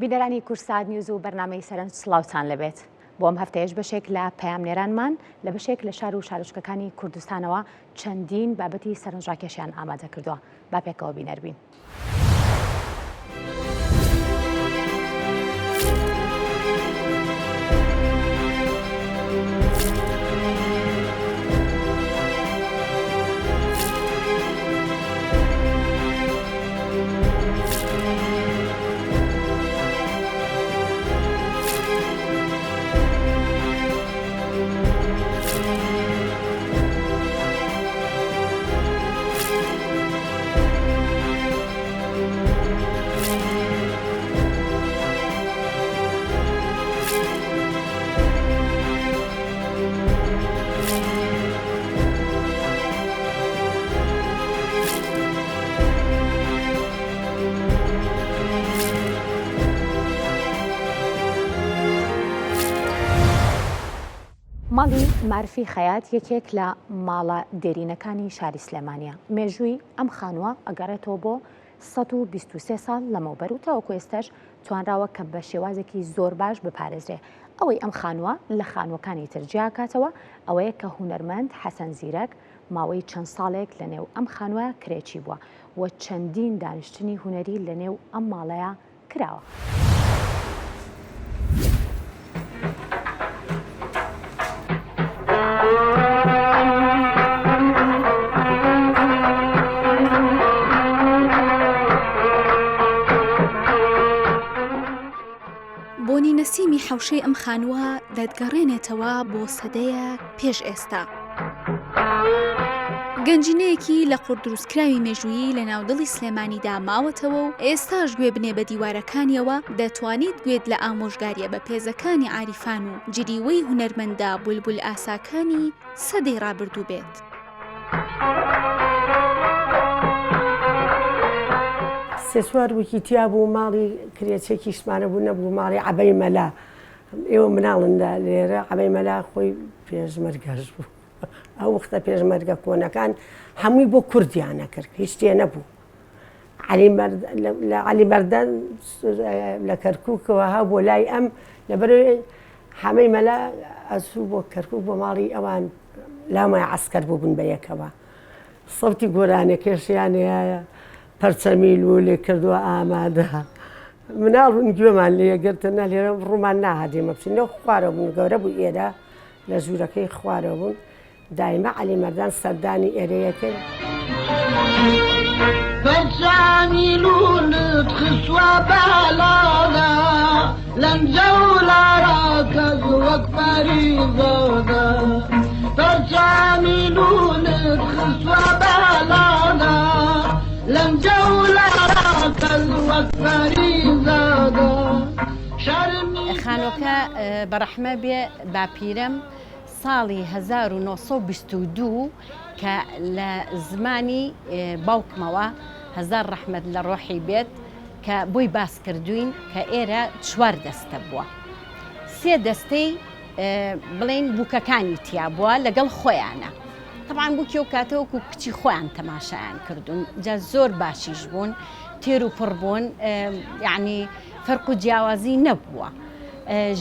بینەرانی کورسات نیوز و بەرنامەی سەرنج سڵاوتان لەبێت. بۆ ئەم هەفتەیەش بەشێک لە پەیامنێرانمان لە بەشێک لە شار و شارۆچکەکانی کوردستانەوە چەندین بابەتی سەرنجڕاکێشیان ئامادە کردووە. با پێکەوە بینەربین. ماڵی معرفی خەیات یەکێک لە ماڵە دێرینەکانی شاری سلێمانیە. مێژووی ئەم خانووە ئەگەڕێتەوە بۆ 123 ساڵ لەمەوبەر و تاوەکو ئێستاش توانراوە کە بە شێوازێکی زۆر باش بپارێزرێ. ئەوەی ئەم خانووە لە خانووەکانی ترجیا کاتەوە ئەوەیە کە هونەرمەند حەسەن زیرەک ماوەی چەند ساڵێک لە نێو ئەم خانووە کرێکی بووە و چەندین دانیشتنی هونەری لە نێو ئەم ماڵەیە کراوە. بۆنی نەسیمی حەوشەی ئەم خانووە دەتگەڕێنێتەوە بۆ سەدەیە پێش ئێستا. گەنجینەیەکی لە قوردروستکراوی مێژوویی لە ناودڵی سلێمانیدا ماوەتەوە و ئێستاش گوێ بنێ بە دیوارەکانیەوە دەتوانیت گوێت لە ئامۆژگاریە بە پێزەکانی عاریفان و جریوەی هونەرمەندە بولبول ئاساکانی سەدەی ڕابردوو بێت. سێسوار وکی تیا بوو ماڵی کرێچێکی شمانە بوو نەبوو ماڵی عەبەی مەلا ئێوە مناڵندا لێرە عەبەی مەلا خۆی پێشمەرگەش بوو. ئەو وەختە پێشمەرگە کۆنەکان هەمووی بۆ کوردیانە کرد هیچ شتێ نەبوو. لە عەلی بەردەن لە کەرکووکەوە ها بۆ لای ئەم لەبەر حەمەی مەلا ئەچوو بۆ کەرکووک بۆ ماڵی ئەوان لامای عەسکەر بوو بوون بە یەکەوە. سەوتی گۆرانەکێشیان هەیە پەرچەمیل و لێ کردووە ئامادە. مناڵون گوێمان لێگرتنە لێرە ڕوومان ناهادێمە بچینەوە خوارەوە بوون گەورە بوو ئێرە لە ژوورەکەی خوارەوە بوون دایمە عەلی مەردان سەردانی ئێرەیەکرد. پەرچەمیلونت خسووە بەلادا لەنجە و لاڕاکەز وەک پەریزەدا پەرچەمیلونت خسووە بەلادا لەنجە و لاڕاکەز وەک پەریزەدا. خانۆکە بەڕەحمە بێ باپیرەم ساڵی 1922 کە لە زمانی باوکمەوە هەزار ڕەحمەت لە ڕۆحی بێت کە بۆی باس کردوین کە ئێرە 4 دەستە بووە. 3 دەستەی بڵێن بووکەکانی تیا بووە لەگەڵ خۆیانە. طبعاً بووکی و کاتەوەکو کچی خۆیان تەماشایان کردوون جا زۆر باشیش بوون تێر و پڕ بوون یعنی فەرق و جیاوازی نەبووە.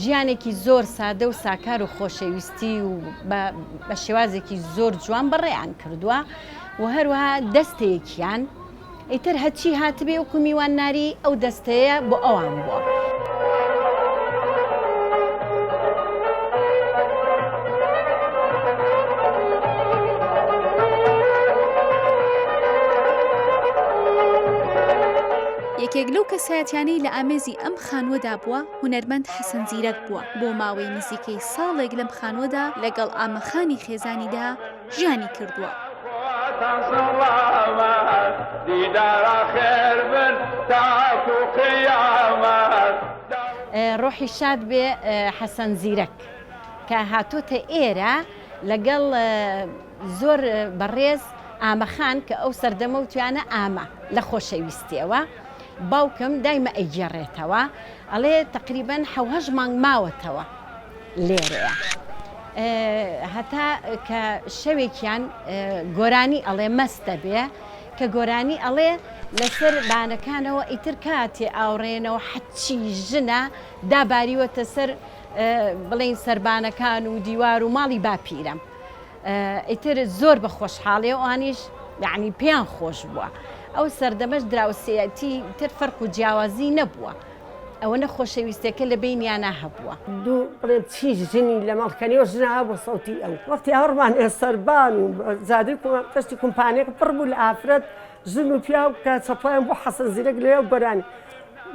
ژیانێکی زۆر سادە و ساکار و خۆشەویستی و بە شێوازێکی زۆر جوان بەڕێیان کردووە و هەروەها دەستەیەکیان ئیتر هەچی هاتبێ و میوان ناری ئەو دەستەیە بۆ ئەوان بووە. یەکێک لەو کەسایەتیانەی لە ئامێزی ئەم خانووەدا بووە هونەرمەند حەسەن زیرەک بووە. بۆ ماوەی نزیکەی ساڵێک لەم خانووەدا لەگەڵ ئامەخانی خێزانیدا ژیانی کردووە. ڕۆحی شاد بێ حەسەن زیرەک کە هاتوۆتە ئێرە لەگەڵ زۆر بەڕێز ئامەخان کە ئەو سەردەمە و توانە ئامە لە خۆشەویستیەوە. باوکم دایمە ئەیگێڕێتەوە ئەڵێ تقریبەن 7 مانگ ماوەتەوە لێرەیە هەتا کە شەوێکیان گۆرانی ئەڵێ مەستە بێ کە گۆرانی ئەڵێ لەسەر بانەکانەوە ئیتر کاتێ ئاوڕێنەوە حەچی ژنە داباریوەتە سەر بڵین سەربانەکان و دیوار و ماڵی باپیرم. ئیتر زۆر بە خۆشحاڵێ و ئانیش یعنی پێیان خۆش بووە. ئەو سەردەمەش دراوسەتی تر فەرق و جیاوازی نەبووە. ئەوە نەخۆشەویستەکە لە بینیانە هەبووە. دوو بڵێ چی ژنی لە ماڵکەنیەوە ژنە بۆ سەوتی ئەو وەختی هەوڕمان سەربان و زادی تەشتی کومپانیەکە پڕ بوو لە ئافرەت ژن و پیا و کە چەپڵیان بۆ حەسەن زیرەک لێو گۆرانی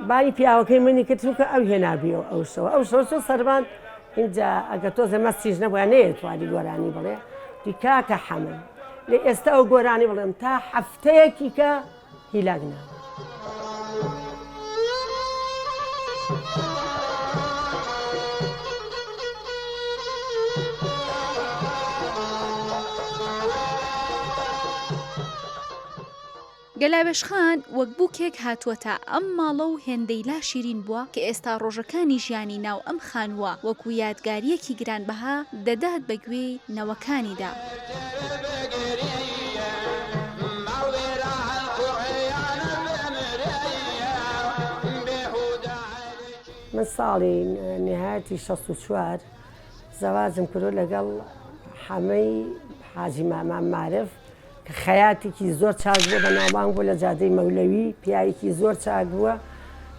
بانی پیاوەکەی منی کردکە ئەو هێنابیەوە ئەو شەوە سەربان اینجا ئەگە تۆزە مەستیش نەبووە نەیەتوانی گۆرانی بڵێ دیکاکە حەمل لێ ئێستا ئەو گۆرانی بڵێم تا هەفتەیەکی کە هیلاک نابوو. گەلاوێشخان وەک بووکێک هاتووەتە ئەم ماڵە و هێندەی لا شیرین بووە کە ئێستا ڕۆژەکانی ژیانی ناو ئەم خانووە وەکو یادگاریەکی گرانبەها دەدات بە گوێی نەوەکانیدا. من ساڵی نهایەتی 64 زەواجم کردو لەگەڵ حەمەی حاجی مامان معرف کە خەیاتێکی زۆر چاک بووە بە ناوبانگ بوو لە جادەی مەولەوی پیاوێکی زۆر چاک بووە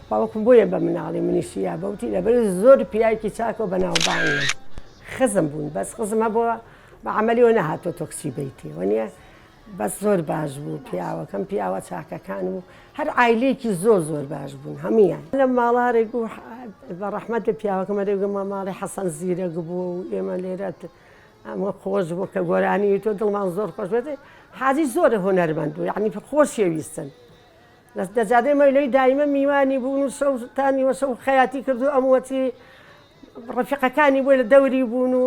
باوەکم بۆیە بە مناڵی منیشیە بەوتی لەبەر زۆر پیاوێکی چاکەوە بە ناوبانگن خزم بوون بەس خزم هەبووە بە عەمەلیەوە نەهاتۆ تۆکسی بەیتێ وەنیە بەس زۆر باش بوو پیاوەکەم پیاوە چاکەکان و هەر عایلەیەکی زۆر باش بوون هەمویان لە ماڵارێک و بە ڕەحمەت بە پیاوەکەمە دەگومە ماڵی حەسەن زیرەک بوو و ئێمە لێرەت ئەمە خۆش بوو کە گۆرانی تۆ دڵمان زۆر خۆش بێت حاجی زۆرە هۆنەرمەند بوو یعنی خۆش شێویستن لە دەجادەی مەولەوی دایمە میوانی بوون و شەوتانیوە شەو خەیاتی کردو ئەموەتی ڕەفیقەکانی بووە لە دەوری بوون و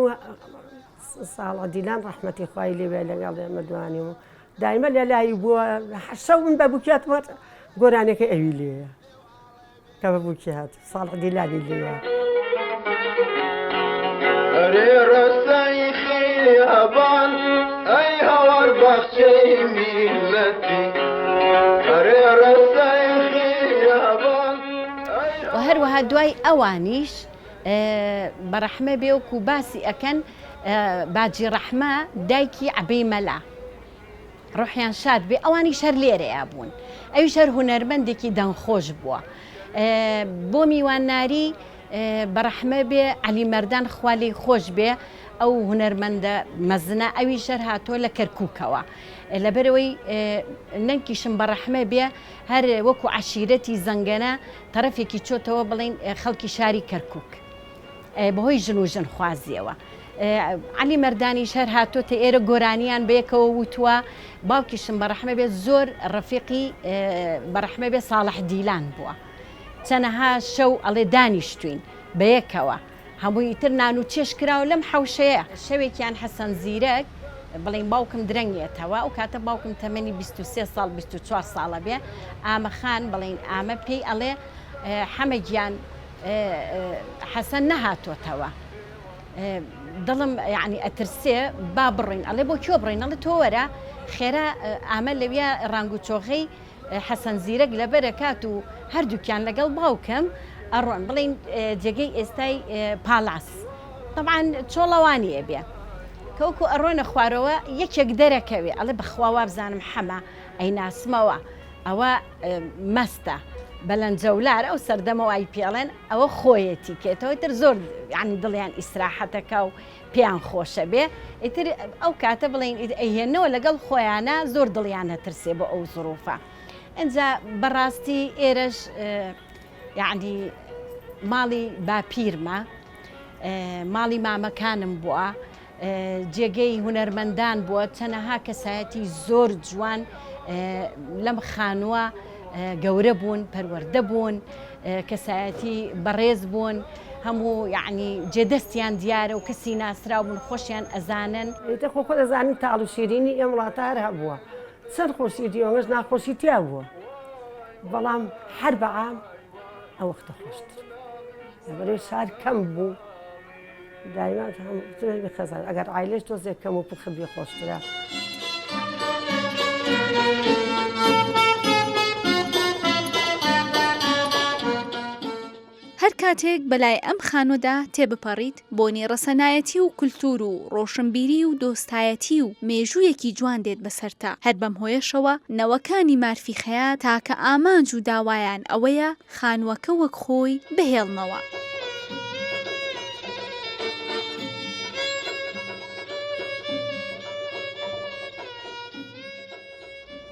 ساڵە دیلان ڕەحمەتی خوای لێبێ لەگەڵ ئێمە دوانی و دایمە لە لای بووە شەو من بە بووکێتمە گۆرانەکە ئەوی لێیە کە بە بووکێت ساڵح دیلانی لێیە. ئەرێ ڕستەی خیابان ئەی هەوار بەخچەی میلەتی ئەرێ ڕستەی خیابان و هەروەها دوای ئەوانیش بەڕەحمە بێوەکو باسی ئەکەن باجی ڕەحمە دایکی عەبەی مەلا ڕۆحیان شاد بێ ئەوانی شەر لێرەیە بوون ئەویش هەر هونەرمەندێکی دەنگخۆش بووە بۆ میوانناری بەڕەحمە بێ عەلی مەردان خوا لێی خۆش بێ ئەو هونەرمەندە مەزنە ئەوی شەر هاتۆ لە کەرکووکەوە لەبەرەوەی نەنکیشم بەڕەحمە بێ هەر وەکو عەشیرەتی زەنگەنە تەرەفێکی چۆتەوە بڵین خەڵکی شاری کەرکووک بەهۆی ژن و ژن خوازیەوە عەلی مەردانیش هەر هاتۆتە ئێرە گۆرانیان بەیەکەوە وتووە باوکیشم بەڕەحمە بێ زۆر ڕەفیقی بەڕەحمە بێ ساڵح دیلان بووە چەنەها شەو ئەڵێ دانیشتوین بەیەکەوە هەمووی تر نان و چێش کراوە لەم حەوشەیە شەوێکیان حەسەن زیرەک بڵین باوکم درەنگێتەوە ئەو کاتە باوکم تەمەنی 23 ساڵ 24 ساڵە بێ ئامەخان بڵین ئامە پێی ئەڵێ حەمەگیان حەسەن نەهاتۆتەوە دڵم یعنی ئەترسێ با بڕین ئەڵێ بۆ کێ بڕین ئەڵێ تۆ وەرە خێرا ئامە لەویە ڕنگ و چۆخەی حەسەن زیرەک لەبەرە کات و هەردووکیان لەگەڵ باوکم ئەڕۆن بڵین جێگەی ئێستای پالاس طبعاً چۆڵەوانیە بێ کەوکو ئەڕۆنە خوارەوە یەکێک دەرەکەوێ ئەڵێ بەخوا بزانم حەمە ئەی ناسمەوە ئەوە مەستە بەلەنجەولار ئەو سەردەمەوە ئای پێڵێن ئەوە خۆیەتی کێتەوە تر زۆر ینی دڵیان ئیسراحەتەکە و پێیان خۆشە بێ ئیتر ئەو کاتە بڵین ئەهێنەوە لەگەڵ خۆیانە زۆر دڵیان هەترسێ بۆ ئەو زڕوفە ئەنجا بەڕاستی ئێرەش یعنی ماڵی باپیرمە ماڵی مامەکانم بووە جێگەی هونەرمەندان بووە چەنەها کەسایەتی زۆر جوان لەم خانووە گەورە بوون پەروەردە بوون کەسایەتی بەڕێز بوون هەموو یعنی جێدەستیان دیارە و کەسی ناسرا بوون خۆشیان ئەزانن خۆ خۆ دەزانین تاڵ و شیرینی ئێم وڵاتە هەر هەبووە چەند خۆشیەتی ئەوەش ناخۆشی تیا بووە بەڵام هەر بەعام ئەو وەختە خۆشتر لەبەرەوەی شار کەم بوو دایما خەزان ئەگەر عایلەش تۆزێک کەم و پخبی خۆشترە کاتێک بەلای ئەم خانۆدا تێبپەڕیت بۆنی ڕەسەنایەتی و کولتور و ڕۆشنبیری و دۆستایەتی و مێژوویەکی جوان دێت بەسەرتا. هەر بەم هۆیەشەوە نەوەکانی مارفی خەیات تاکە ئامانج و داوایان ئەوەیە خانووەکە وەک خۆی بهێڵنەوە.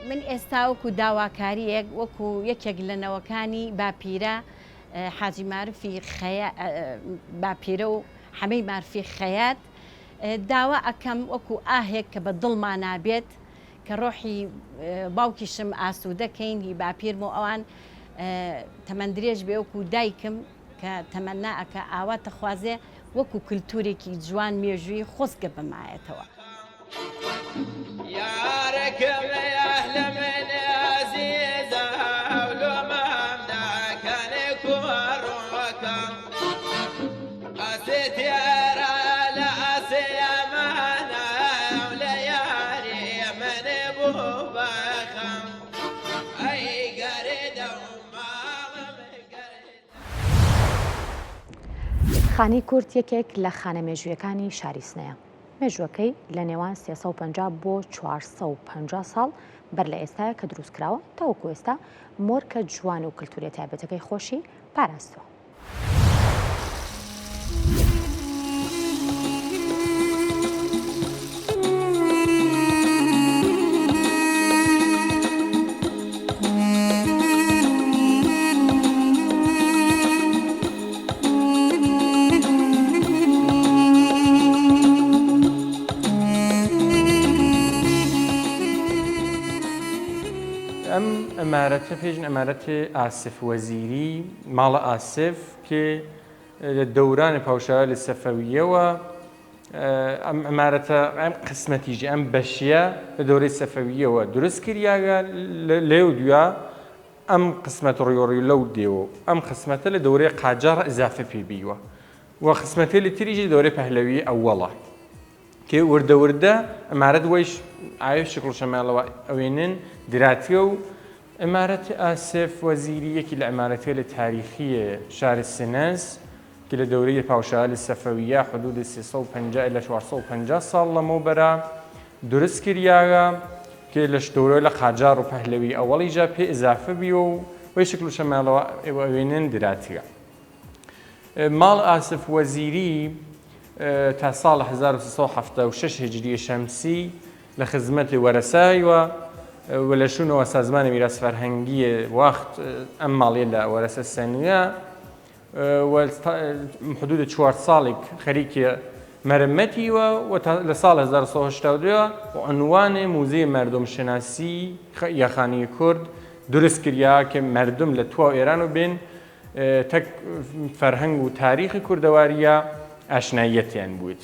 من ئێستا وەکو داواکاریەک وەکو یەکێک لە نەوەکانی باپیرە حاجی مارفی باپیرە و حەمەی مارفی خەیات داوا ئەەکەم وەکو ئاهێک کە بە دڵمان نابێت کە ڕۆحی باوکیشم ئاسوودەکەین هی باپیرم و ئەوان تەمەندرێژ بێ وەکو دایکم کە تەمەنا ئەکە ئاواتە خوازێ وەکو کللتورێکی جوان مێژووی خۆزگە بمایەتەوە. خانی کورد یەکێک لە خانە مێژوویەکانی شاری سنەیە. مێژووەکەی لە نێوان 350 بۆ 450 ساڵ بەر لە ئێستاە کە دروستکراوە تاوەکو ئێستا مۆرکە جوان و کللتوری تایبەتەکەی خۆشی پاراستووە. ئەمارەتە پێشن ئەمارەتی ئاسف وەزیری ماڵە ئاسف کە لە دەورانی پاوشاوە لە سەفەویەوە ئەم ئەمارەتە ئەم قسمەتیژی ئەم بەشیە لە دەورەی سەفەویەوە دروست کردیاگە لێو دووە ئەم قسمەت ڕیۆڕی لەو دێوە ئەم قسمەتە لە دەورەی قاجار ئزافە پێبیوە و قسمەتی لە تریژی دەورەی پەهلەوی ئەووەڵە کە وردە ئەمارەت وەیش ئایا شکڵ شەماڵەوە ئەوێنن دراتیە و ئەمارەتی ئاسف وەزیری یەکی لە ئەمارەتێ لە تاریخیە شاری سنەس کە لە دەورەی پاوشاوە لە سەفەویە حدود 350 إلى 450 ساڵ لەمەوبەرە دروست کردیاگە کە لە دەورە لە قاجار و پەهلەوی ئەوەڵیجا پێ ئزافە بیوە و وەی شکل شەماڵەوە ئەوێنن دراتیە. ماڵ ئاسف وەزیری تا ساڵ 1376 هجری شەمسی لە خزمەتی وەرەساییوە و لە شوونەوە سازمانی میراث فەرهەنگیە وەخت ئەم ماڵیە لە وەرەسە سەنوە حدود 4 ساڵێک خەریکی مەرمەتیوە و لە ساڵ 1982 عنوانی موزەی مەردۆمشناسی یەخانی کورد دروست کریا کە مەردم لە توا ئێران و بێن تەک فەرهەنگ و تاریخی کوردەواریە ئاشنایەتیان بوویت.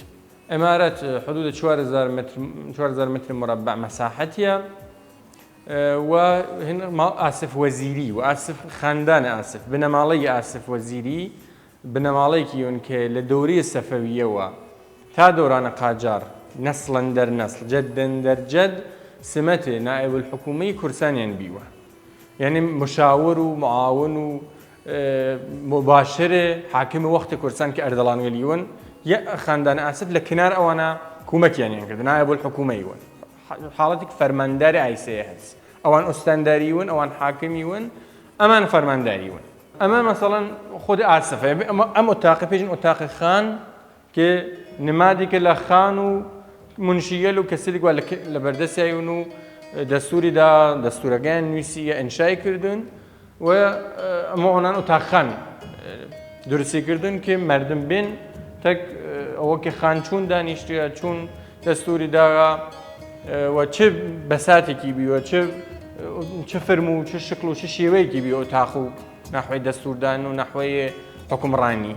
ئەمارەت حدود 4000 متر مربع مەساحەتیە و ئاسف وەزیری و ئاسف خاندان ئاسف بنەماڵەی ئاسف وەزیری بنەماڵەیەکی یون کە لە دەورەی سەفەویەوە تا دەورانە قاجار نەسڵەن دەرنەسڵ جەدەن دەرجەد سمەتێ نائب الحکومەی کورسانیان بیوە یعنی مشاور و معاون و مباشرە حاکمی وەختی کورسان کە ئەردەڵان وێلیون یە خاندان ئاسف لە کنار ئەوانە کومەکیانیان کرد نائب الحکومەی ون حاڵەتێک فەرمانداری ئایسەیە هەست ئەوان ئوستانداری ون ئەوان حاکمی ون ئەمان فەرمانداری ون ئەمە مەسەڵەن خۆی ئاسفە ئەم ئۆتاقە پێشن ئۆتاقی خان کە نمادێکە لە خان و منشیەل و کەسێک وا لە بەردەستیون و دەستوریدا دەستورەکان نووسیە ئینشای کردن و ئەمە ئەوان ئۆتاق خان دروستیکردن کە مەردم بێن تەک ئەوە کە خان چوون دانیشتووە چوون دەستوری داغا و چه بەساتێکی بیوە چه فرم و چه شکل و چه شێوەیەکی بیوە ئۆتاق و نحوی دەستوردان و نحوی حکومڕانی.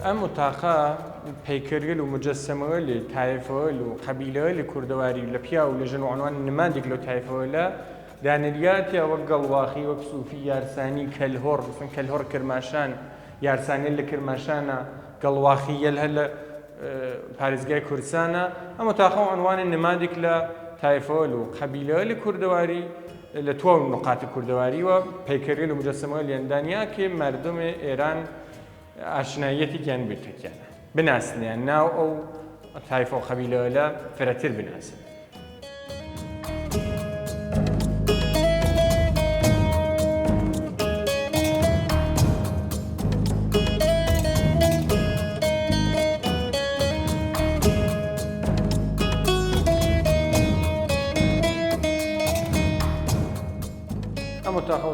ئەم ئۆتاقە پەیکەرگەل و مجەسەمەوە لە تایفەوە و قەبیلەوە لە کوردەواری لە پیا و لە ژن و عنوان نمادێک لە تایفەوە لە دانریاتیا وەک گەڵواخی وەک سوفی یارسانی کەلهۆڕ کەلهۆڕ کرماشان یارسانیە لە کرماشانە گەڵواخیەل هەر لە پارێزگای کوردستانە ئەمە تاخەو عنوانی نمادێک لە تایفۆل و قەبیلەوە لە کوردەواری لە تۆ نقاتی کوردەواری و پەیکەری لە مجەسمەوە لێندانیا کە مردمی ئێران ئاشنایەتێکیان بێتەکیانە بناسنیان ناو ئەو تایفە و قەبیلەوە لە فرەتر بناسن.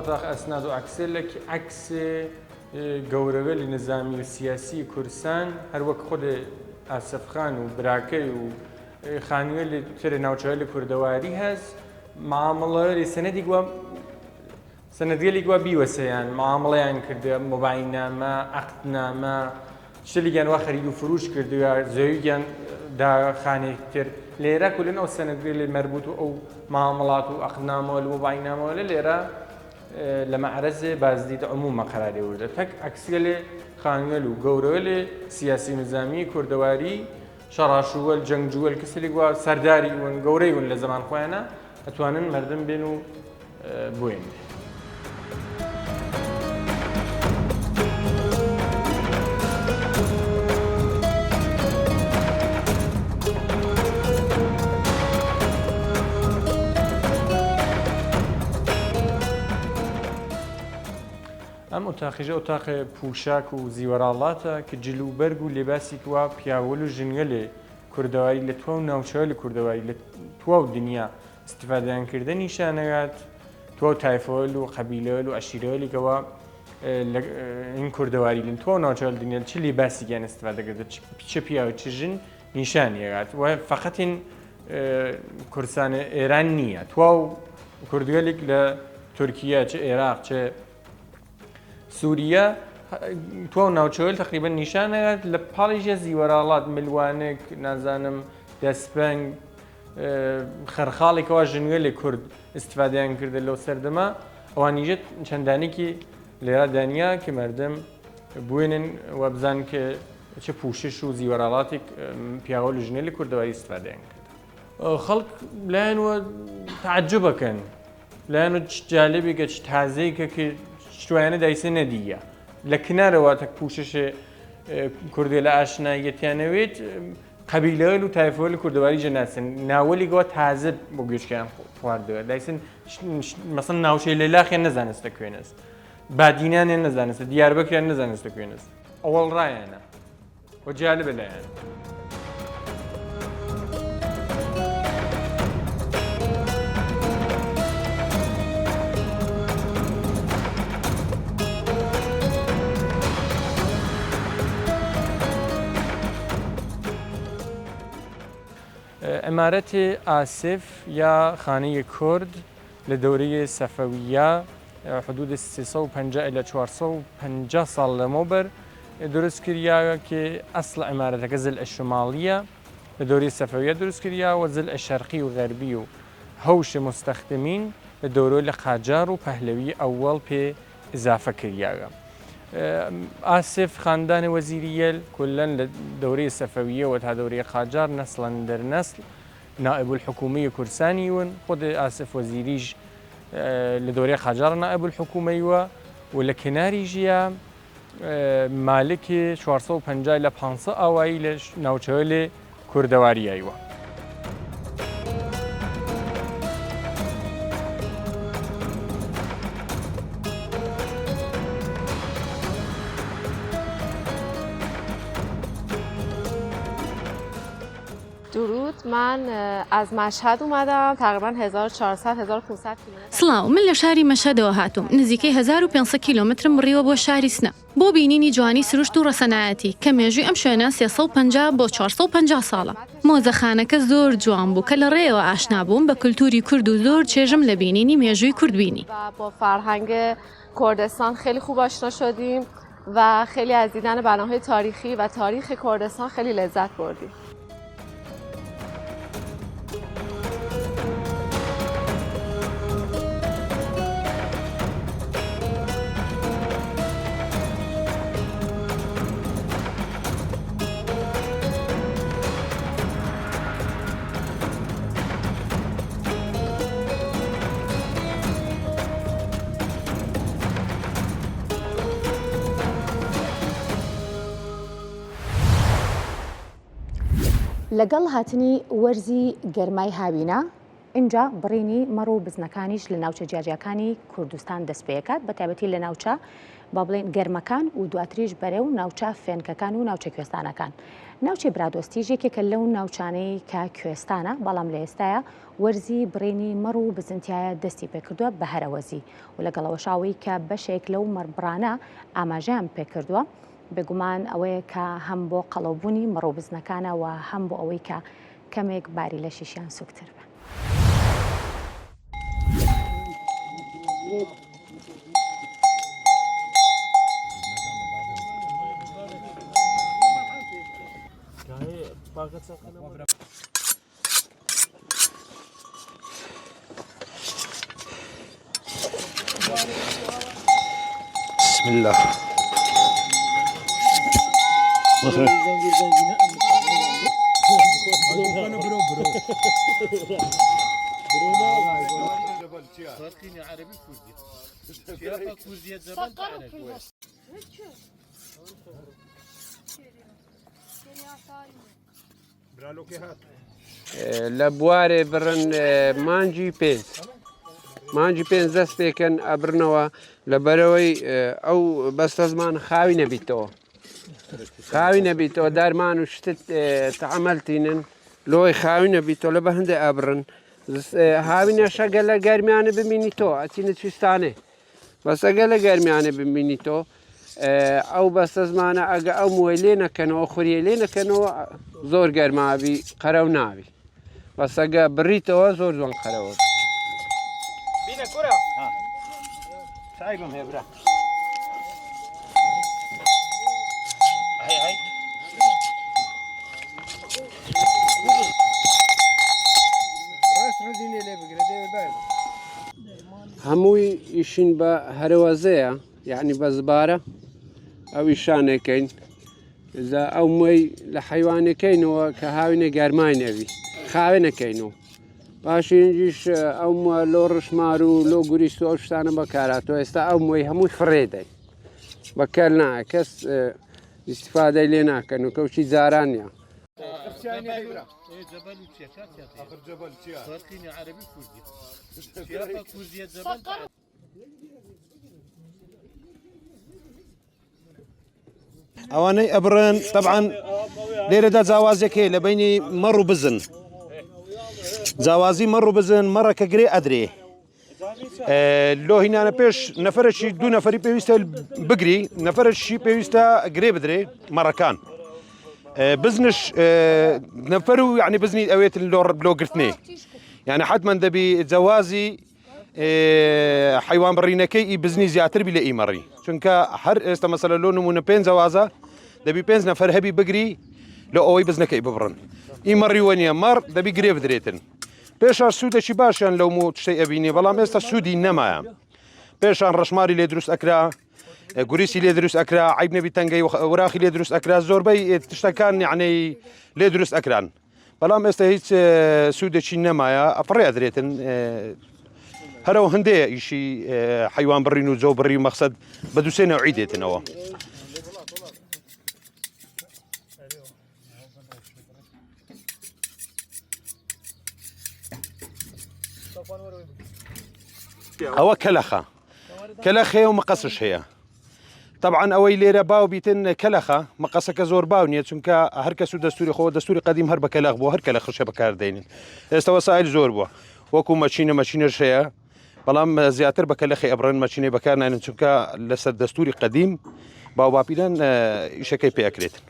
وتاخ اسناد و عکسلك عکس گەورەوە لە نظامی و سیاسی کوردستان هەر وەک خود ئاسف خان و براکەی و خانووە لە ترە ناوچەوە لە کوردەواری هەست معامڵە سەنەدگەلێک وا بیوەسەیان معامڵەیان کردە مۆبایلنامە عەقدنامە شتێکیان وا خەرید و فروش کردووە زەویان دا خانێکتر لێرە کولن ئەو سەنەدگەلێ مەربوط و ئەو معامڵات و عەقدنامەوە لە مۆبایلنامەوە لێرە لە مەعرەزێ بازدید عمومە قەراری وردە تەک عەکسگەلێ خانوێل و گەورەوە لێ سیاسی نظامی کوردەواری شەڕاشووەل جەنگجووەل کەسێک وا سەرداری ون گەورەی ون لە زەمان خۆیانە ئەتوانن مردم بێن و بوێن. ئەم ئۆتاقیژە ئۆتاقی پوشاک و زیوەڕاڵاتە کە جلوبەرگ و لێباسێک وا پیاوەل و ژنگە لێ کوردەواری لە تۆ و ناوچەوە لە کوردەواری لە تۆ و دنیا استفادەیانکردە نیشانەگات تۆ تایفۆل و قەبیلەوەل و عەشیرەوەلێکەوە این کوردەواری لن تۆ و ناوچەوە لە دنیا چ لێباسێکیان استفادەکردە چ پیاوە چ ژن نیشانیەگات و فەقەتین کوردستانە ئێران نییە تۆ و کوردگەلێک لە تورکیا چ عێراق چ سووریا تۆ ناوچەوە تقریبا نیشانەگات لە پاڵیژە زیوەڕاڵات ملوانێک نازانم دەسپەنگ خەرخاڵێکەوە ژنگە لێ کورد استفادەیان کردە لەو سەردەما ئەوانیژە چەندانێکی لێرە دانیا کە مردم بوێنن و بزان کە چه پوشش و زیوەڕاڵاتێک پیاوە لە ژنە لە کوردەواری استفادەیان کرد. خەڵک لایەنوە تعجبەکەن لایەنوە جالبێکە چ تازەیەکە کە شتوایانە دایسە نەدیە لە کنارەوە تەک پوشش کوردی لە ئاشنایەتیانەوێت قەبیلەوەل و تایفۆل کوردەواری جەناسن ناوەلیگەوە تازە بۆ گوێشکیان خواردەوە دایسن مەسەڵ ناوچەی لەلاخیان نەزانستە کوێنەست بادینانیان نەزانستە دیاربەکریان نەزانستە کوێنەست ئەوەڵ ڕایانە وە جالبە لایەن. عمارەتی ئاسف یا خانەی کورد لە دەورەی سەفەویە حدود 350 إلى 450 ساڵ لەمەوبەر دروست کردیاوە کە ئەسڵ عمارەتەکە زلع شماڵیە لە دەورەی سەفەویە دروست کردیاوە زلع شەرقی و غەربی و هەوش مستەخدمین لە دەورە لە قاجار و پەهلەوی ئەوەڵ پێ ئضافە کردیاوە. ئاسف خاندانی وەزیریەل کولەن لە دەورەی سەفەویەوە تا دەورەی قاجار نەسڵەن دەرنەسڵ نائب الحکومەی کوردستانی ون خود ئاسف وەزیریش لە دەورەی قاجار نائب الحکومەیوە و لە کناری ژیا مالکی 450 إلى 500 ئاوایی لە ناوچەوە لێ کوردەواریایوە. درود، من از مشهد اومدم تقریبا 1400 1500 کیلومتر. سڵاو من لە شاری مەشهدەوە هاتووم نزیکەی 1500 کیلومترم ڕێوە بۆ شاری سنە بۆ بینینی جوانی سروشت و ڕەسەنایەتی کە مێژووی ئەم شوێنە 350 بۆ 450 ساڵە. مۆزەخانەکە زۆر جوان بوو کە لە ڕێەوە ئاشنا بووم بە کولتوری کورد و زۆر چێژم لە بینینی مێژووی کوردبینی. و با فرهنگ کردستان خیلی خوب آشنا شدیم و خیلی از دیدن بناهای تاریخی و تاریخ کردستان خیلی لذت بردیم. لەگەڵ هاتنی وەرزی گەرمای هاوینە اینجا بڕینی مەڕ و بزنەکانیش لە ناوچە جیاجیەکانی کوردستان دەست پێ دەکات بە تایبەتی لە ناوچە با بڵێن گەرمەکان و دواتریش بەرەو ناوچە فێنکەکان و ناوچە کوێستانەکان. ناوچەی برادۆستیش یەکێکە لەو ناوچانەی کە کوێستانە بەڵام لە ئێستاە وەرزی بڕینی مەڕ و بزنتیایە دەستی پێکردووە بە هەرەوەزی و لەگەڵەوە شاوی کە بەشێک لەو مەڕبڕانە ئاماژەیان پێکردووە بێگومان ئەوەیە کە هەم بۆ قەڵەوبوونی مەڕ و بزنەکانە و هەم بۆ ئەوەی کە کەمێک باری لە شیشیان سوکتر بە. بسم الله لە بوارێ بڕن مانجی پێنج دەست پێکەن ئەبرنەوە لەبەرەوەی ئەو بەستە زمان خاوی نەبیتەوە دارمان و شتت تەعەمەلتینن لۆی خاوی نەبیتەوە لە بە هەندێک ئەبرن هاوینەشەگە لە گەرمیانە ببینیتەوە ئەچینە چویستانێ بەسەگە لە گەرمیانە ببینیتەوە ئەو بەستە زمانە ئەگە ئەو موی لێ نەکەنەوە خوریە لێ نەکەنەوە زۆر گەرماوی قەرەو ناوی بەسەگە بڕیتەوە زۆر جوان قەرەوە سايبهم هي برا هەمووی ئیشین بە هەرەوەزەیە یعنی بە زبارە ئەو ئیشانەکەین ئەو موی لە حیوانەکەینەوە کە هاوینە گەرمای نەوی خاوێ نەکەینەوە پاشینجیش ئەو لۆ ڕشمار و لۆ گوریست و ئەو شتانە بەکاراتەوە ئێستا ئەو موی هەمووی فڕێدەی بەکار نایە کەس ئیسیفادەی لێ ناکەن و کەوچی جارانە ئەوانەی ئەبرن طبعاً لێرەدا جاوازێک هەیە لە بینی مەڕ و بزن جاوازی مەڕ و بزن مەڕەکە گرێ ئەدرێ لۆ هینانە پێش نەفرەشی دوو نەفری پێویستە بگری نەفرەشی پێویستە گرێ بدرێ مەڕەکان بزنش نەفەر و یعنی بزنی ئەوێتن لۆگرتنێ یعنی حتمما دەبی جەوازی حیوان بڕینەکەی ئی بزنی زیاتر بی لە ئیمەڕی چونکە هەر ئێستا مەسەلە لۆ نمونە پێنج جەوازە دەبی پێنج نەفەر هەبی بگری لە ئەوەی بزنەکەی ببڕن ئیمەڕی وەنیە مەڕ دەبی گرێ بدرێتن پێشان سوودێکی باشیان لەو شتەی ئەبینێ بەڵام ئێستا سوودی نەمایە پێشان ڕەشماری لێ دروست ئەکرا گوریسی لێ دروست ئەکرا عیب نەبی تەنگەی وراخی لێ دروست ئەکرا زۆربەی تشتەکان یعنی لێ دروست ئەکران بەڵام ئێستا هیچ سوودێکی نەمایە ئەپڕێ ئەدرێتن هەرەوە هەندەیە ئیشی حیوان بڕین و جۆ بڕی مەقسەد بە دووسێ نەوعی دێتنەوە ئەوە کەلەخەیە و مەقەسش هەیە طبعاً ئەوەی لێرە باو بیتن کەلەخە مەقەسەکە زۆر باو نییە چونکە هەر کەس و دەستوری خۆ دەستوری قەدیم هەر بە کەلەخ بووە هەر کەلەخشە بەکاردێنین ئێستا وەسایل زۆر بووە وەکو مەچینەش هەیە بەڵام زیاتر بە کەلەخی ئەبڕن مەچینەی بەکارنانن چونکە لەسەر دەستوری قەدیم باو باپیران ئیشەکەی پێەکرێتن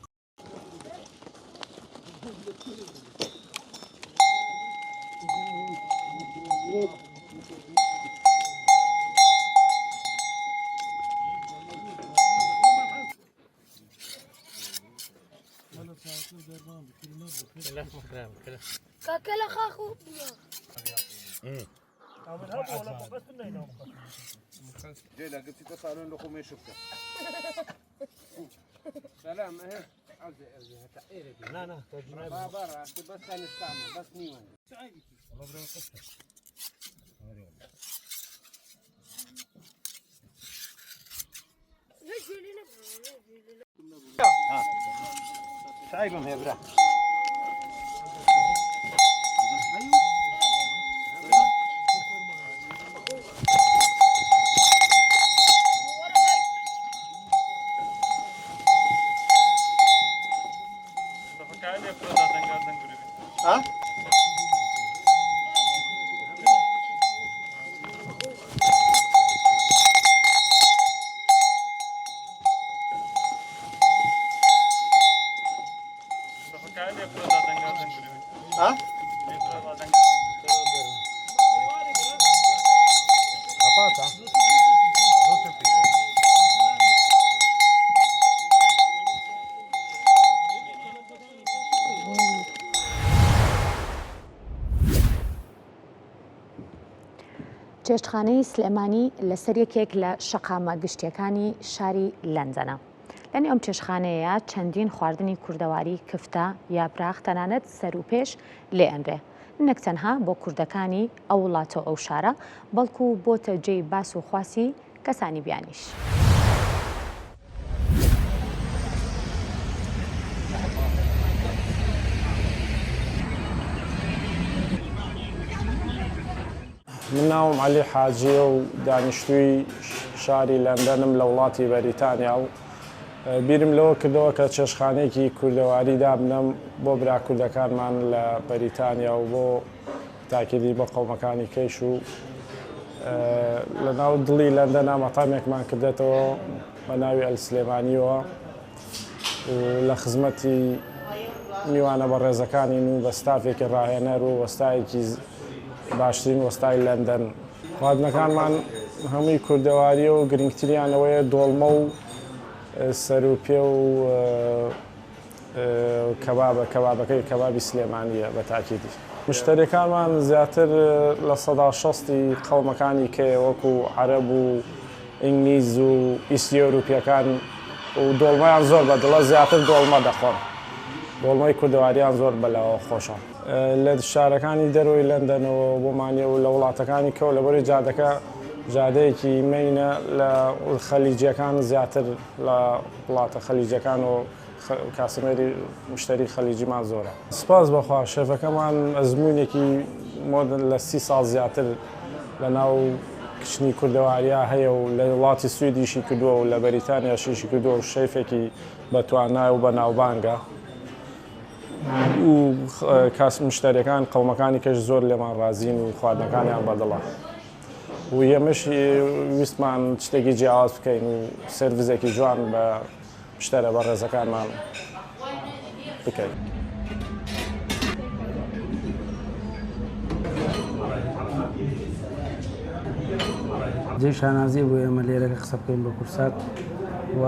كاكلا خاخو جيلا قلت تصالون لكم ما شفتها سلام اهي لا برا بس نستعمل بس نيوان سايبهم هي برا چێشتخانەی سلێمانی لەسەر یەکێک لە شەقامە گشتیەکانی شاری لەندەنە. لەنێ ئەم چێشتخانەیە چەندین خواردنی کوردەواری کفتە یا براخ تەنانەت سەر و پێش لێ ئەنرێ. نەک تەنها بۆ کوردەکانی ئەو وڵاتە ئەو شارە بەڵکو بۆتە جێی باس و خواسی کەسانی بیانیش. من ناوم علی حاجیە و دانیشتووی شاری لەندەنم لە وڵاتی بەریتانیا و بیرم لەوە کردەوە کە چێشتخانەیەکی کوردەواری دابنەم بۆ برا کوردەکانمان لە بەریتانیا و بۆ تاکیدی بە قەومەکانی کەیش و لە ناو دڵی لەندەنا مەتامێکمان کردێتەوە بە ناوی ئەلسلێمانیەوە و لە خزمەتی میوانە بە ڕێزەکانین و بە ستافێکی ڕاهێنەر و وەستایەکی باشترین وەستای لەندەن. خواردنەکانمان هەمووی کوردەواریە و گرنگتریانەوەیە دۆڵمە و سەر و پێ و کەبابەکەی کەبابی سلێمانیە بە تاکیدی. مشتەریەکانمان زیاتر لە 160 قەومەکانی کەیە وەکو عەرەب و ئینگلیز و ئیستی ئەوروپیەکان و دۆڵمەیان زۆر بەدڵە زیاتر دۆڵمە دەخۆن. دۆڵمەی کوردەواریان زۆر بەلەوە خۆشە. لە شارەکانی دەرەوەی لەندەنەوە بۆمانێ و لە وڵاتەکانی کەو لەبەری جادەکە جادەیەکی مینە لە خەلیجیەکان زیاتر لە وڵاتە خەلیجەکان و کاسمێری مشتری خەلیجیمان زۆرە. سپاس بەخوا شێفەکەمان ئەزموونێکی مۆدن لە 30 ساڵ زیاتر لە ناو کچنی کوردەواریە هەیە و لە وڵاتی سویدیشی کردووە و لە بەریتانیاشیشی کردووە و شەیفێکی بەتوانای و بە ناوبانگە و کاس مشتریەکان قەومەکانی کەش زۆر لێمان ڕازین و خواردنەکانیان بەدڵە و ئێمەش ویستمان شتێکی جیاواز بکەین و سێرڤیزێکی جوان بە مشتەرە بە ڕێزەکانمان بکەین. جێی شانازی بۆ ئێمە لێرەکە قسە بکەین بە کورسات و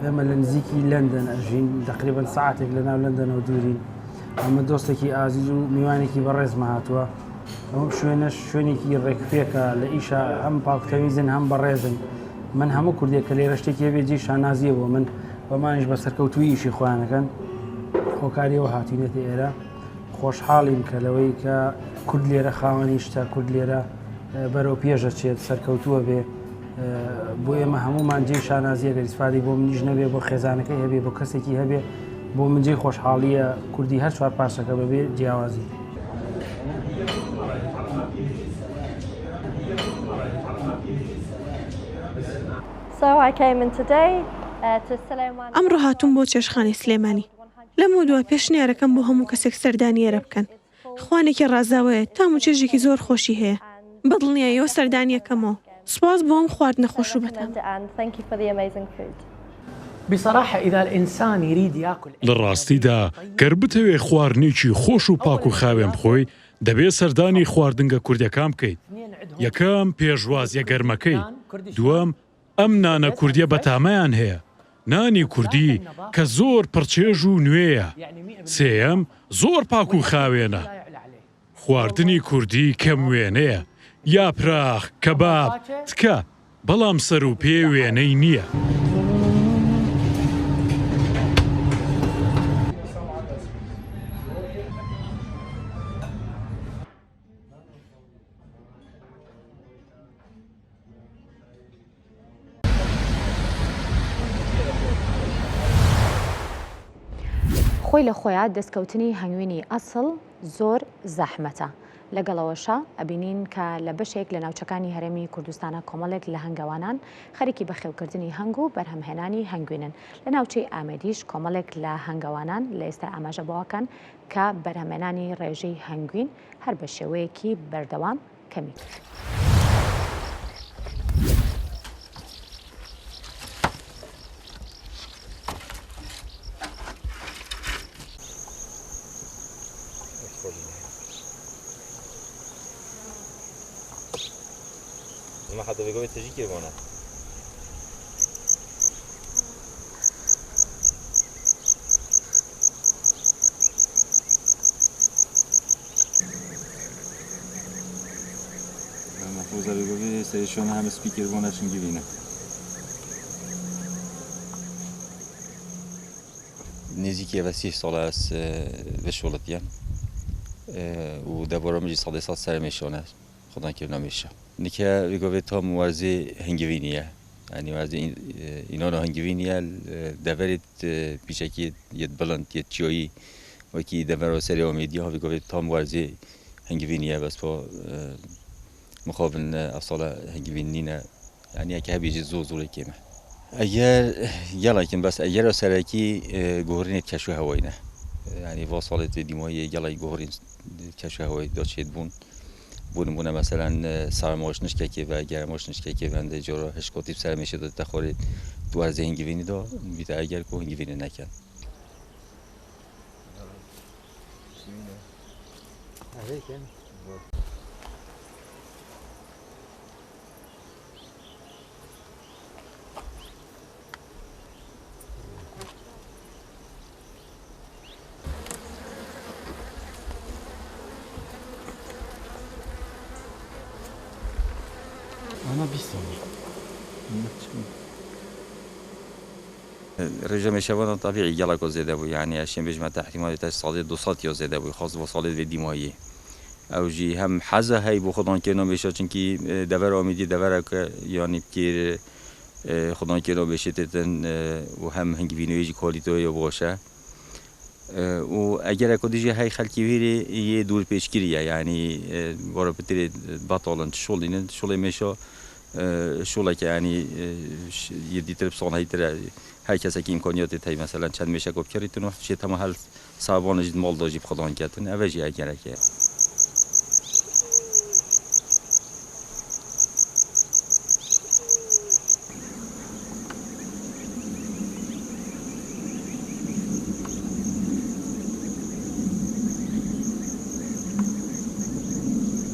ئێمە لە نزیکی لەندەن ئەژین تقریباً ساعتێک لە ناو لەندەنەوە دوورین. ئەمە دۆستێکی ئازیز و میوانێکی بەڕێزمە هاتووە. ئەوم شوێنەش شوێنێکی ڕێکفێکە لە ئیشە هەم پاکتەویزن هەم بەڕێزن. من هەموو کوردێک کە لێرە شتێکی هەبێ جێی شانازیە بۆ من بەمانیش بە سەرکەوتووی ئیشی خۆیانەکەن خۆکاریەوە هاتوینێتی ئێرە خۆشحاڵین کە لەوەی کە کورد لێرە خاوەنی شتە کورد لێرە بەرەو پێشە چێت سەرکەوتووە بێ بۆ ئێمە هەمومان جێی شانازیە گەریسپادی بۆ منیش نەبێ بۆ خێزانەکەی هەبێ بۆ کەسێکی هەبێ بۆ من جێی خۆشحاڵیە کوردی هەر چوار پاشەکە بەبێ جیاوازی. ئەمڕۆ هاتووم بۆ چێشتخانەی سلێمانی. لەمەوە دوای پێشنیارەکەم بۆ هەموو کەسێک سەردانیێرە بکەن. خوانێکی ڕازاوەیە تام و چێژێکی زۆر خۆشی هەیە. بەدڵنیاییەوە سەردانیەکەمەوە. سوپاس بۆ ئەم خواردنە خۆش و بەتام. بصراحة إذا الإنسان يريد يأكل لڕاستیدا گەر بتەوێ خواردنێکی خۆش و پاک و خاوێن بخۆی دەبێت سەردانی خواردنگە کوردەکان بکەیت. یەکەم پێشوازیە گەرمەکەی، دووەم ئەم نانە کوردیە بەتامەیان هەیە، نانی کوردی کە زۆر پڕچێژ و نوێیە، سێەم زۆر پاک و خاوێنە. خواردنی کوردی کەم وێنەیە، یا پراخ، کەباب، تکە، بەڵام سەر و پێ وێنەی نییە. خۆی لە خۆیان دەستکەوتنی هەنگوینی ئەسڵ زۆر زەحمەتە. لەگەڵەوەشە ئەبینین کە لە بەشێک لە ناوچەکانی هەرێمی کوردستانە کۆمەڵێک لە هەنگاوانان خەریکی بەخێوکردنی هەنگ و بەرهەمهێنانی هەنگوێنن. لە ناوچەی ئامێدیش کۆمەڵێک لە هەنگاوانان لە ئێستا ئاماژە بۆکەن کە بەرهەمهێنانی ڕێژەی هەنگوین هەر بە شێوەیەکی بەردەوام کەمی. ما حدا بيقول تجي كيف هنا محفوظ بيقول سيشون هم سبيكر هنا شنجيبينا نزيكي بس 6 سال است به شغلتیم و دوباره میجی سال سر میشونه خدا که نمیشه نکه بگوید تا موازی هنگوینیه یعنی موازی اینا رو هنگوینیه دورت پیشکی یه بلند یه چایی و کی دور سری امیدی ها بگوید تا موازی هنگوینیه بس با مقابل افصال هنگوینی نه یعنی که بیجی زوری کمه اگر یلا کن بس اگر سرکی گهرینت کشو هوایی نه یعنی واصلت دیمایی یلا گهرین کشو هوایی داشت بونه مثلا سرماش نشکه و گرماش نشکه و انده جورا هشکاتیب سر میشه داد تخوری تو از هنگوینی دا بیتا اگر که هنگوینی نکن أنا بيستوي رجال شبان طبيعي يلا كوزيدا بو يعني عشان بيجمع احتمال تصادي 200 یا زده بو خاص وصالت به دیمایی او جی هم حزه هی بو خدان کنه بشه چونکی دور امیدی دور که یعنی که خدان کنه بشه تن و هم هنگوینویی کوالیتوی باشه و اگر اکودیجی هی خلکی ویری یه دور پیشگیریه یعنی وارد بتری بطالن شولینن شولی میشه شوله که یعنی یه دیتر بسان هی تر هر کسی که امکانیاتی تای مثلا چند میشه کوب کردن و چه تمام هر صابون جد مال داشتی خدان کردن اوجی اگر که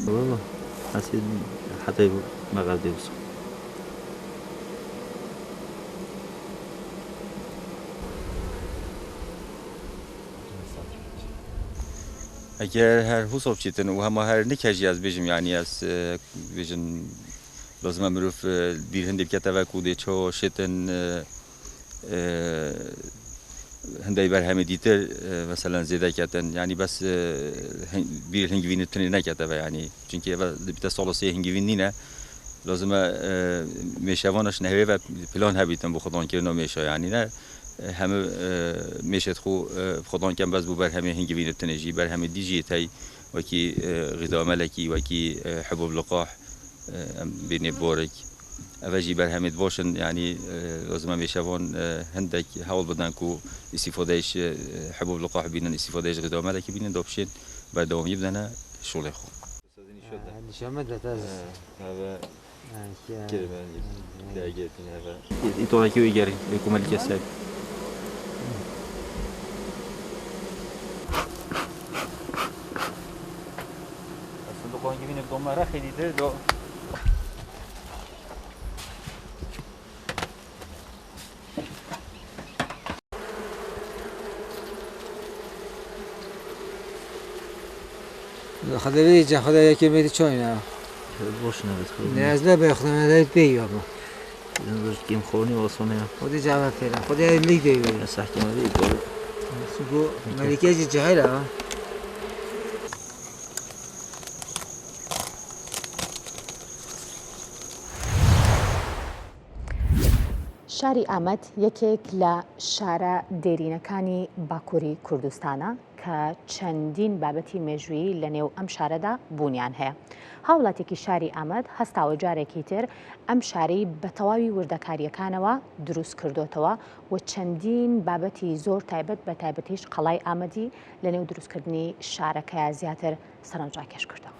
والله حسيت حتى ما غادي يوصل اگر هر حساب چیتن و هم هر نکجی از بیشم یعنی از بیشن لازم مروف دیر هندی بکته و کودی چه شیتن هندی بر همه دیتر مثلا زیاده کردن یعنی بس بیر هنگوینی تنی نکرده و یعنی چونکه بیت سالسی هنگوینی نه لازم میشوانش نهوی و پلان هبیتن بخدان که نمیشه یعنی نه همه میشد خو خدان کم بس بر همه هنگوینی تنجی بر همه دیجی تای و کی غذا ملکی و کی حبوب لقاح بین بارک اوجی بر همه باشن یعنی لازم میشوان هندک حال بدن کو استفادهش حبوب لقاح بینن استفادهش غذا ملکی بینن دابشین بعد دوام یبدن شغل خو نشامد تاز هذا كده دايجتين هذا يطلع كيو يجري يكون ملك السب الصندوق هنجي بينك دوما راح يدير دو خدایی جا خدایی که میری چای نه باش نبود نه از لب خودم ندارید بیام روز کیم خونی واسونه خودی جواب کردم خودی لیگ دیوی صحکی مالی داره سگو ملکه جهیلا شاری ئامەد یەکێک لە شارە دێرینەکانی باکووری کوردستانە کە چەندین بابەتی مێژوویی لە نێو ئەم شارەدا بوونیان هەیە. هاوڵاتێکی شاری ئامەد هەستاوە جارێکی تر ئەم شارەی بە تەواوی وردەکاریەکانەوە دروست کردوتەوە و چەندین بابەتی زۆر تایبەت بە تایبەتیش قەڵای ئامەدی لە نێو دروستکردنی شارەکەیە زیاتر سەرنجڕاکێش کردەوە.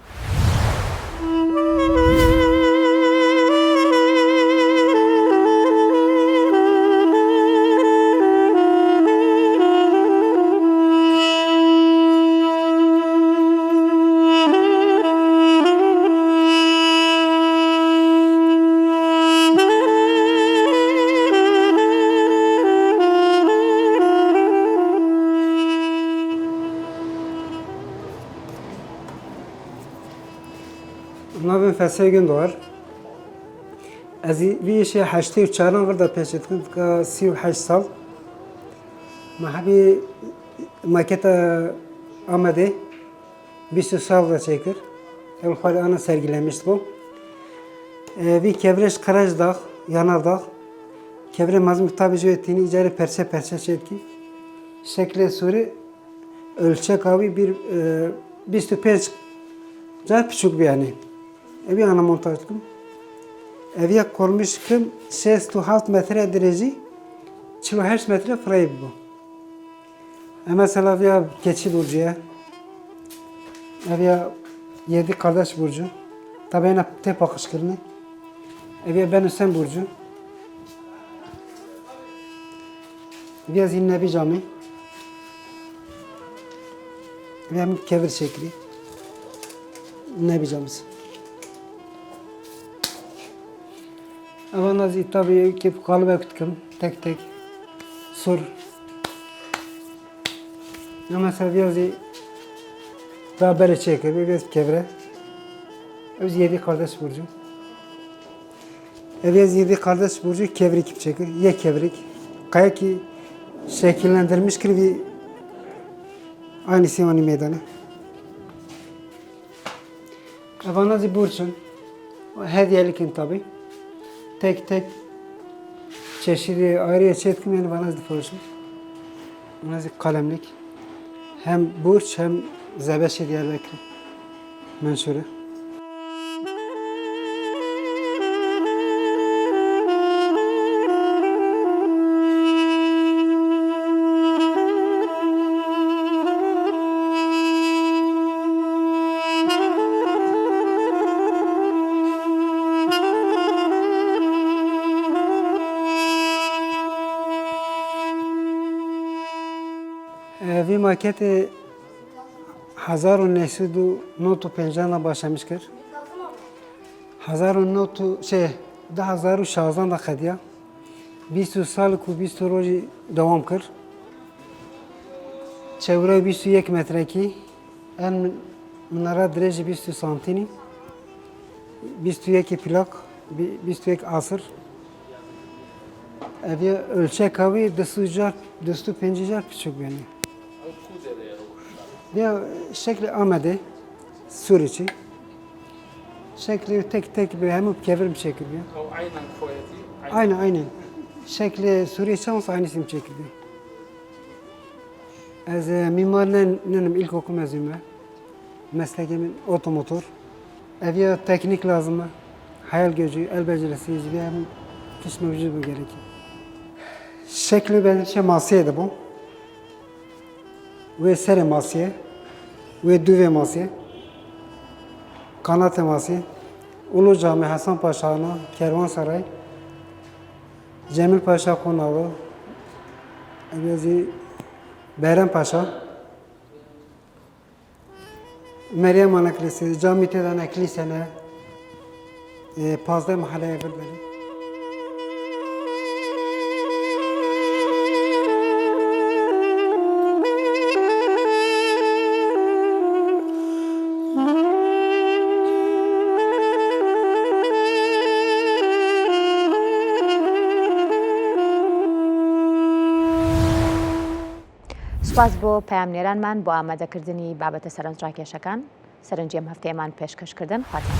Navên Fesegin doğar. Ez vî işê heştê û çaran vir de pêşê dikim ka 38 sal. Mehebî maketa Amedê 20 sal da çêkir. Em xwe ana sergilemişt bû. Vî kevrêj qerej dax, yanar dax. Kevrê mezin kitabê ji wê tînî carê perçe perçe çêdikî. Şeklê Sûrî ölçeka wî bir 25 car piçûk bû yanî. Evi ana montaj dikim. Eviya kormuş dikim 67 metre dirêjî 48 metre firayê bû. Mesela eviya Keçî burcu ye. Eviya 7 kardeş burcu. Tabi yine tê paqişkirinê. Eviya Ben Hüseyin burcu. Eviya Zinnebi Camî. Eviya Kevir şekli. Nebi Camisi. Ama tabii ki kalıba kütüküm tek tek sur. Mesela biraz daha böyle çeker, biraz kevre. Biz 7 kardeş burcu. Biz 7 kardeş burcu kevrik çeker, ye kevrik. Kaya ki şekillendirmiş ki bir aynı simani meydanı. Evanazi burçun hediyelikin tabii. Tek tek çeşitli ayrıya çetkim yani bana diforuşum. Bana kalemlik. Hem burç hem Zebeşi Diyarbakır menşure. Vî maketê 1950 başlamış kir. 2016 da xediya. 20 sal ku 20 rojî devam kir. Çewre 21 metrekî. En minara dirêjî 20 santînî. 21 plak, 21 asır. Ev ölçeka wî 250 car piçûk bêne. Ya şekli Amedê Sûrîçî. Şekli tek tek bir hemû kevirim çekildi. Aynen. Şekli Sûriye şans aynısını çekildi. Ez mimar nenim ilkokul mezunum. Mesleğimin otomotor. Eviye teknik lazım. Hayal gücü, el becerisi, hem kış mevcut bu gerekir. Şekli ben masiydi bu. Ve sere masiye. Ve düve masiye. Kanat masiye. Ulu Cami Hasan Paşa'na, Kervansaray. Cemil Paşa Konağı. Berem Paşa. Meryem Ana Kilisesi, Cami Tedana Kilisene. Pazda mahalleye vermeli. سوپاس بۆ پەیامنێرانمان بۆ ئامادەکردنی بابەتە سەرنجڕاکێشەکان. سەرنجی ئەم هەفتەیەمان پێشکەشکردن. خواتان